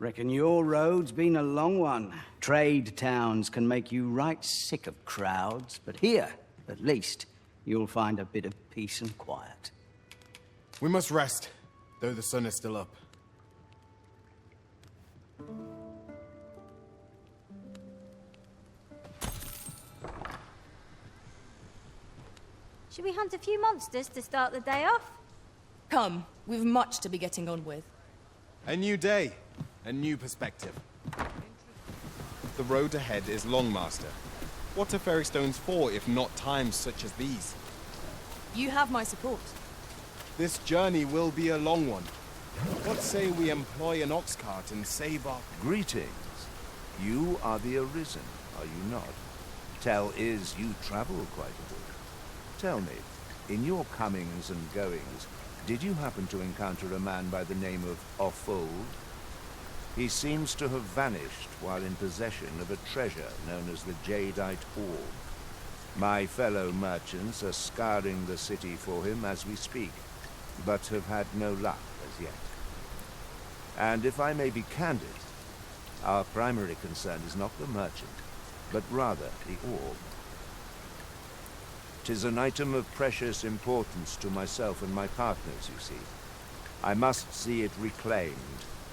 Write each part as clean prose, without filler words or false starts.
Reckon your road's been a long one. Trade towns can make you right sick of crowds, but here, at least, you'll find a bit of peace and quiet. We must rest, though the sun is still up. Should we hunt a few monsters to start the day off? Come, we've much to be getting on with. A new day, a new perspective. The road ahead is long, Master. What are fairy stones for, if not times such as these? You have my support. This journey will be a long one. What say we employ an ox cart and save our... Greetings. You are the Arisen, are you not? Tell is you travel quite a bit. Tell me, in your comings and goings, did you happen to encounter a man by the name of Offfold? He seems to have vanished while in possession of a treasure known as the Jadeite Orb. My fellow merchants are scouring the city for him as we speak, but have had no luck as yet. And if I may be candid, our primary concern is not the merchant, but rather the orb. 'Tis an item of precious importance to myself and my partners, you see. I must see it reclaimed,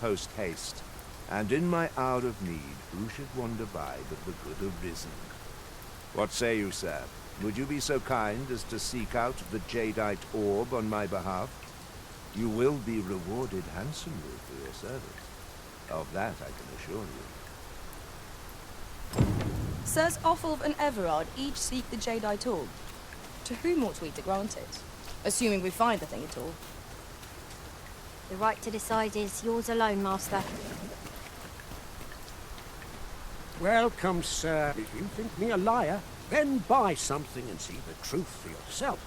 post-haste, and in my hour of need, who should wander by but the good Arisen? What say you, sir? Would you be so kind as to seek out the Jadeite Orb on my behalf? You will be rewarded handsomely for your service. Of that I can assure you. Sirs Offulf and Everard each seek the Jadeite Orb. To whom ought we to grant it? Assuming we find the thing at all. The right to decide is yours alone, Master. Welcome, sir. If you think me a liar, then buy something and see the truth for yourself.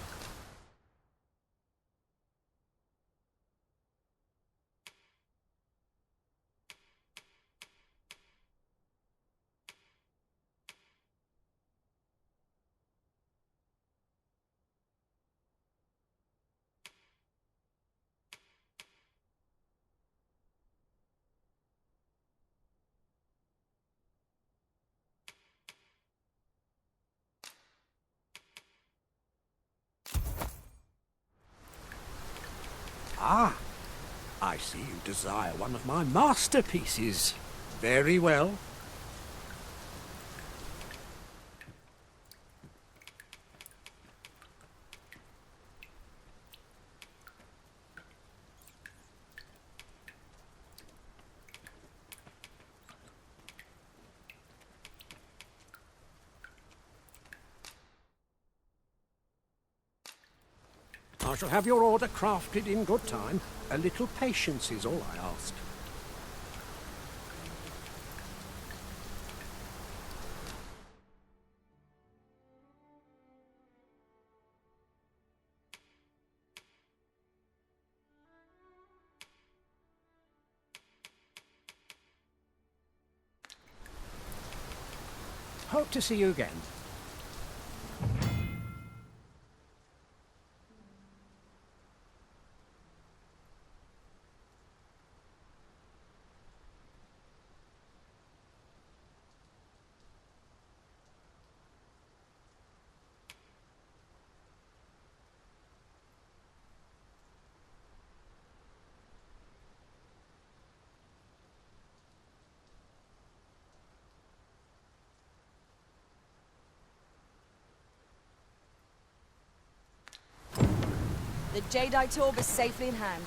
Ah, I see you desire one of my masterpieces. Very well. I shall have your order crafted in good time. A little patience is all I ask. Hope to see you again. The Jadeite Orb is safely in hand.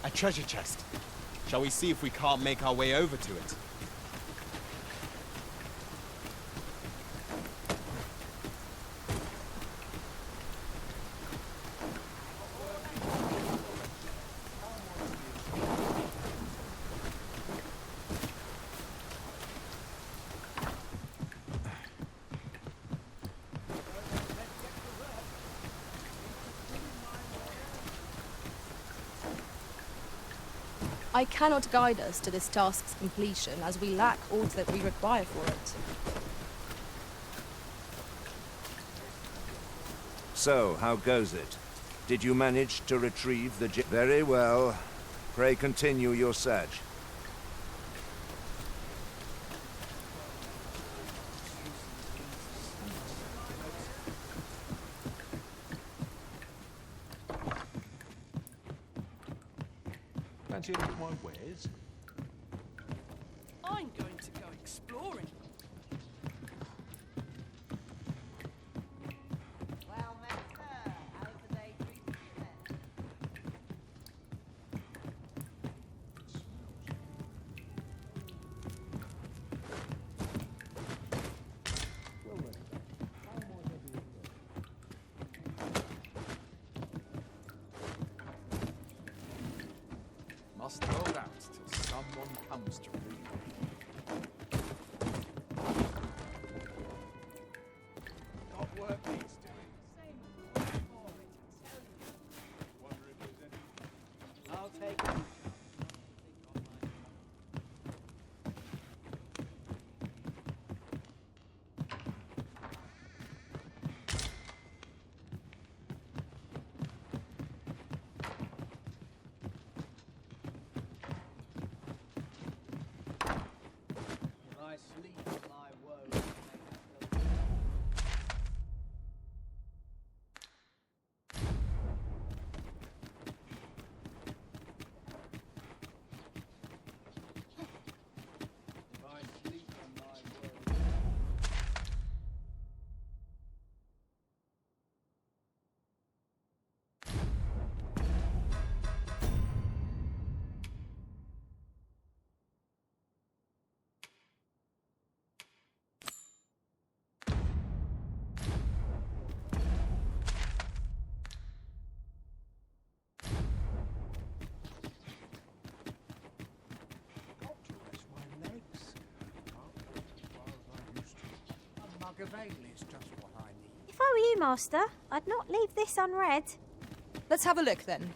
A treasure chest. Shall we see if we can't make our way over to it? I cannot guide us to this task's completion, as we lack aught that we require for it. So, how goes it? Did you manage to retrieve the Very well. Pray continue your search. Fancy a look at my wares? I'm going to go exploring. Well, master, how's the day treating you then? Must hold out till someone comes to read me. Got work needs doing. Wonder if there's any... I'll take it. Will I sleep in my woes? If I sleep in my woes. Got to rest my legs. Can't walk as far as I used to. A mug of ale is just what I need. If I were you, Master, I'd not leave this unread. Let's have a look then.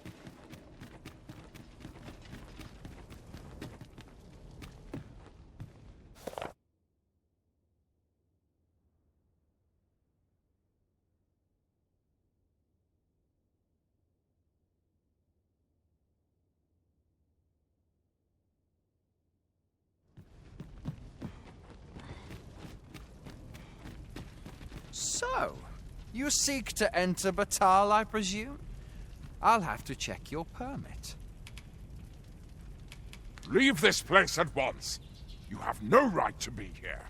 So, you seek to enter Batal, I presume? I'll have to check your permit. Leave this place at once. You have no right to be here.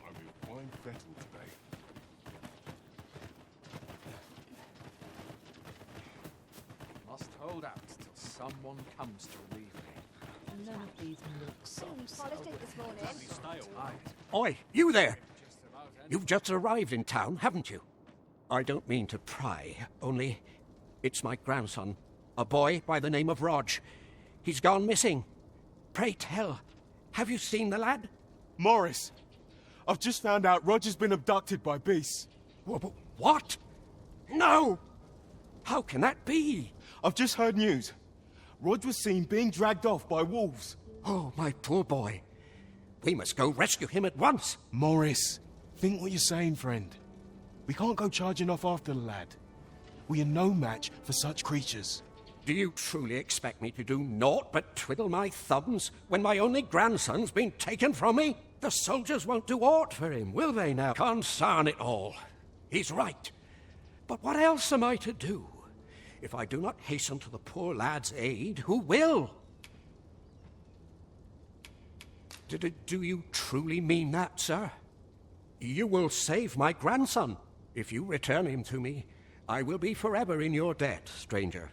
I will find Vettel today. Must hold out till someone comes to relieve me. None of these looks Polished it this morning. Oi, you there! You've just arrived in town, haven't you? I don't mean to pry, only it's my grandson, a boy by the name of Rog. He's gone missing. Pray tell, have you seen the lad? Morris, I've just found out Roger's been abducted by beasts. What? No! How can that be? I've just heard news. Rog was seen being dragged off by wolves. Oh, my poor boy. We must go rescue him at once. Morris, think what you're saying, friend. We can't go charging off after the lad. We are no match for such creatures. Do you truly expect me to do naught but twiddle my thumbs when my only grandson's been taken from me? The soldiers won't do aught for him, will they now? Consarn it all. He's right. But what else am I to do? If I do not hasten to the poor lad's aid, who will? Do you truly mean that, sir? You will save my grandson. If you return him to me, I will be forever in your debt, stranger.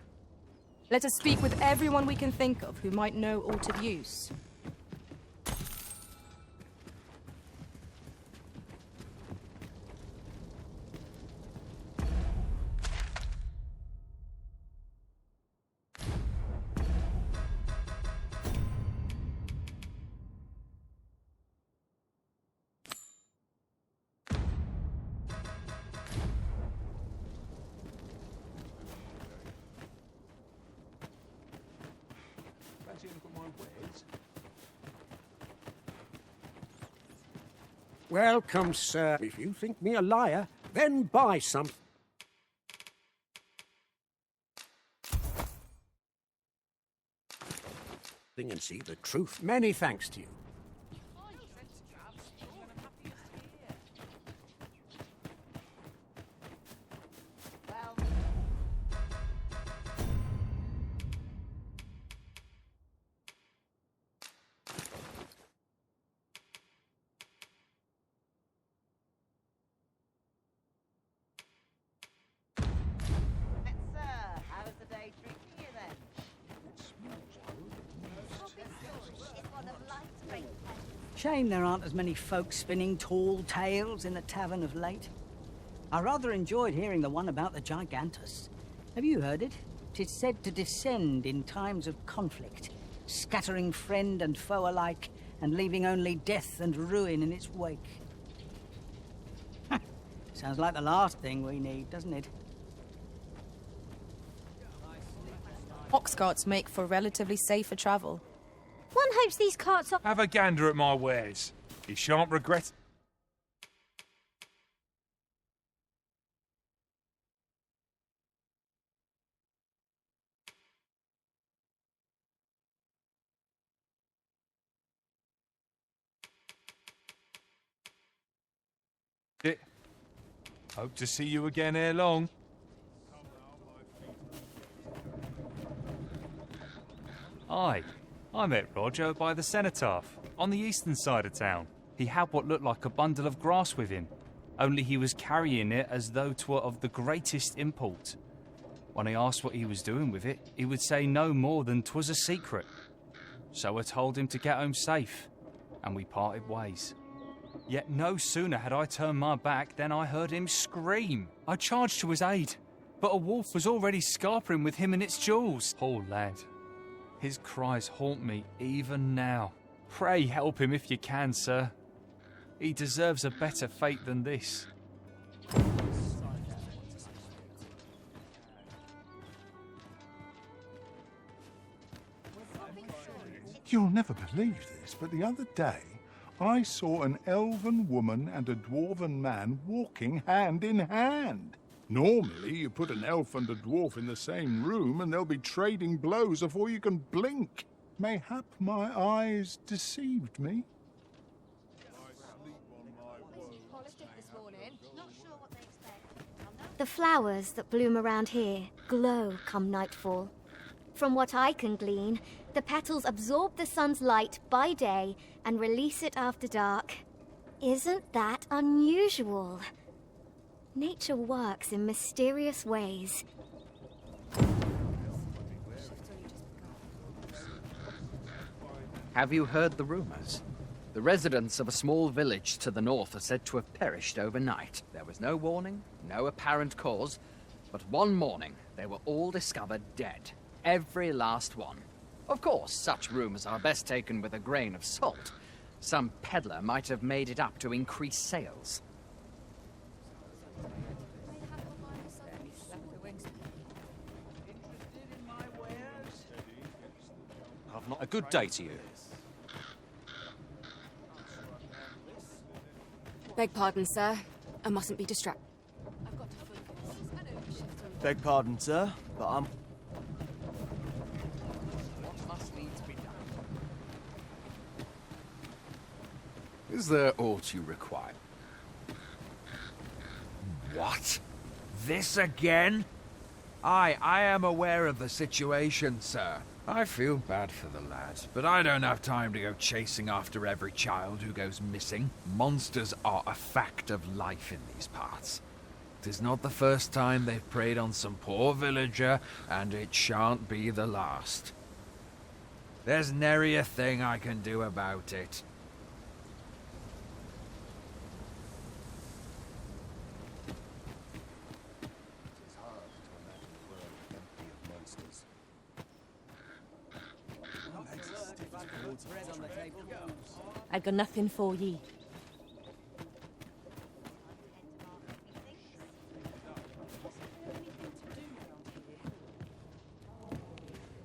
Let us speak with everyone we can think of who might know aught of use. Welcome, sir. If you think me a liar, then buy something and see the truth. Many thanks to you. Shame there aren't as many folk spinning tall tales in the Tavern of late. I rather enjoyed hearing the one about the Gigantus. Have you heard it? 'Tis said to descend in times of conflict, scattering friend and foe alike, and leaving only death and ruin in its wake. Sounds like the last thing we need, doesn't it? Ox carts make for relatively safer travel. One hopes these carts are... Have a gander at my wares. You shan't regret. Hope to see you again ere long. Aye, I met Roger by the cenotaph, on the eastern side of town. He had what looked like a bundle of grass with him, only he was carrying it as though 'twere of the greatest import. When I asked what he was doing with it, he would say no more than 'twas a secret. So I told him to get home safe, and we parted ways. Yet no sooner had I turned my back than I heard him scream. I charged to his aid, but a wolf was already scarpering with him and its jewels. Poor lad. His cries haunt me even now. Pray help him if you can, sir. He deserves a better fate than this. You'll never believe this, but the other day I saw an elven woman and a dwarven man walking hand in hand. Normally, you put an elf and a dwarf in the same room and they'll be trading blows before you can blink. Mayhap my eyes deceived me. The flowers that bloom around here glow come nightfall. From what I can glean, the petals absorb the sun's light by day and release it after dark. Isn't that unusual? Nature works in mysterious ways. Have you heard the rumors? The residents of a small village to the north are said to have perished overnight. There was no warning, no apparent cause, but one morning they were all discovered dead. Every last one. Of course, such rumors are best taken with a grain of salt. Some peddler might have made it up to increase sales. I've not a good day to you. Beg pardon, sir. I mustn't be distracted. Beg pardon, sir, but I'm... Is there aught you require? What? This again? I am aware of the situation, sir. I feel bad for the lad, but I don't have time to go chasing after every child who goes missing. Monsters are a fact of life in these parts. 'Tis not the first time they've preyed on some poor villager, and it shan't be the last. There's nary a thing I can do about it. I've got nothing for ye.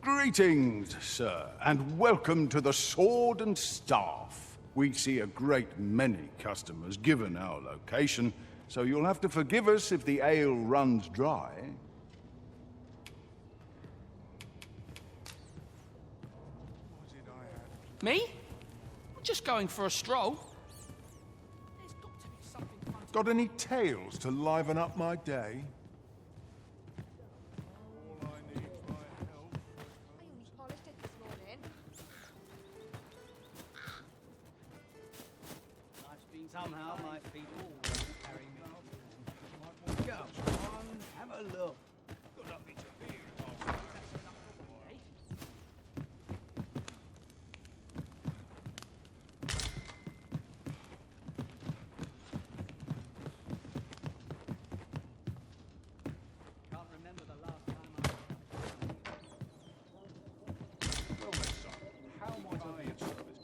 Greetings, sir, and welcome to the Sword and Staff. We see a great many customers given our location, so you'll have to forgive us if the ale runs dry. Me? I'm just going for a stroll. Got any tales to liven up my day? Somehow my feet always carry me. Go on, have a look. Good luck to be. Can't remember the last time Well, my son, how might I be of service?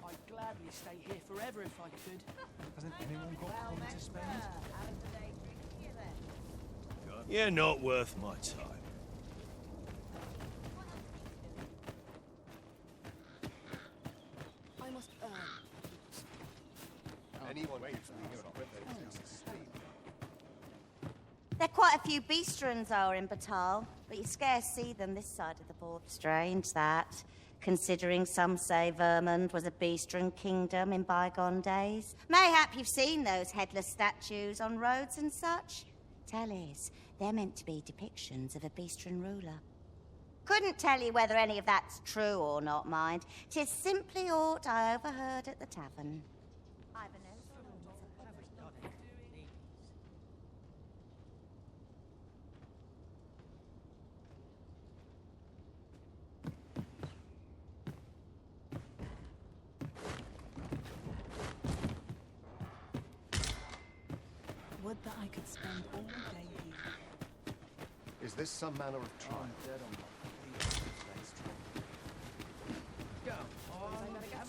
I'd gladly stay here forever if I could. Hasn't anyone got time to spend? You're not worth my time. I must earn. Anyone There are quite a few beastrons are in Batal, but you scarce see them this side of the border. Strange that, considering some say Vermund was a beastron kingdom in bygone days. Mayhap you've seen those headless statues on roads and such? Tell is, they're meant to be depictions of a beastron ruler. Couldn't tell you whether any of that's true or not, mind. 'Tis simply aught I overheard at the tavern. Would that I could spend all day here. Is this some manner of trial?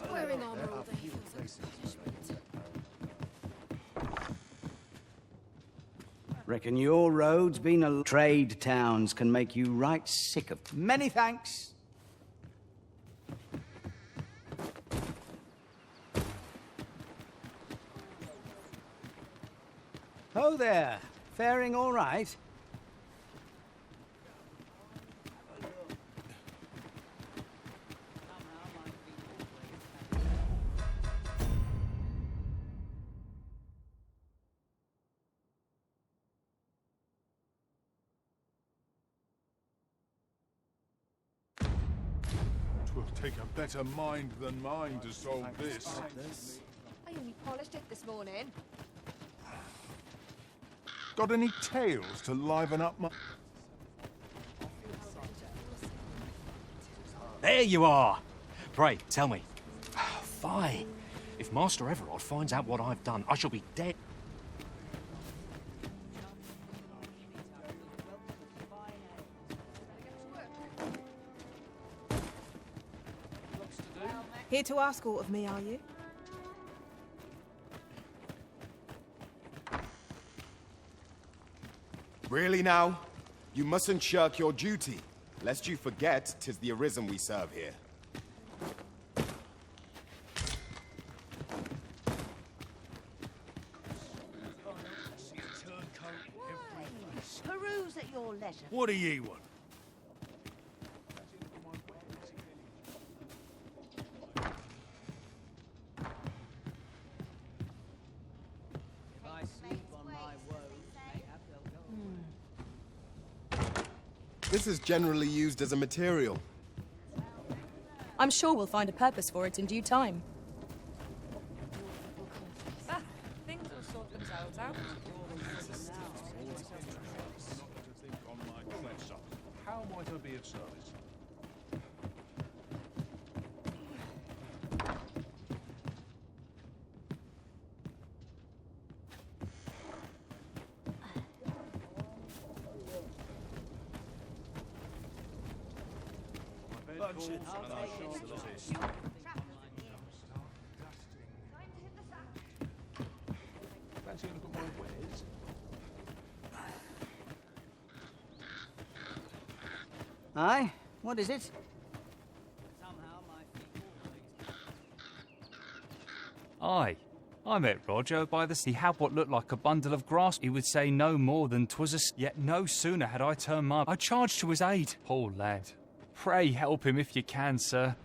Wearing armor all day. Reckon your road's been a trade towns can make you right sick of. Many thanks. Oh there, faring all right? Twill take a better mind than mine to solve this. I only polished it this morning. Got any tales to liven up my... There you are! Pray, tell me. Fine. If Master Everard finds out what I've done, I shall be dead. Here to ask aught of me, are you? Really now? You mustn't shirk your duty, lest you forget 'tis the Arisen we serve here. Peruse at your leisure. What do ye want? If I sleep on my woes, mayhap they'll go. This is generally used as a material. I'm sure we'll find a purpose for it in due time. Things will sort themselves out. How might I be of service? Fancy a look at my wares? Aye, what is it? Somehow my feet always Aye. I met Roger by the sea. He had what looked like a bundle of grass. He would say no more than 'twas a... Yet no sooner had I turned my... I charged to his aid. Poor lad. Pray help him if you can, sir.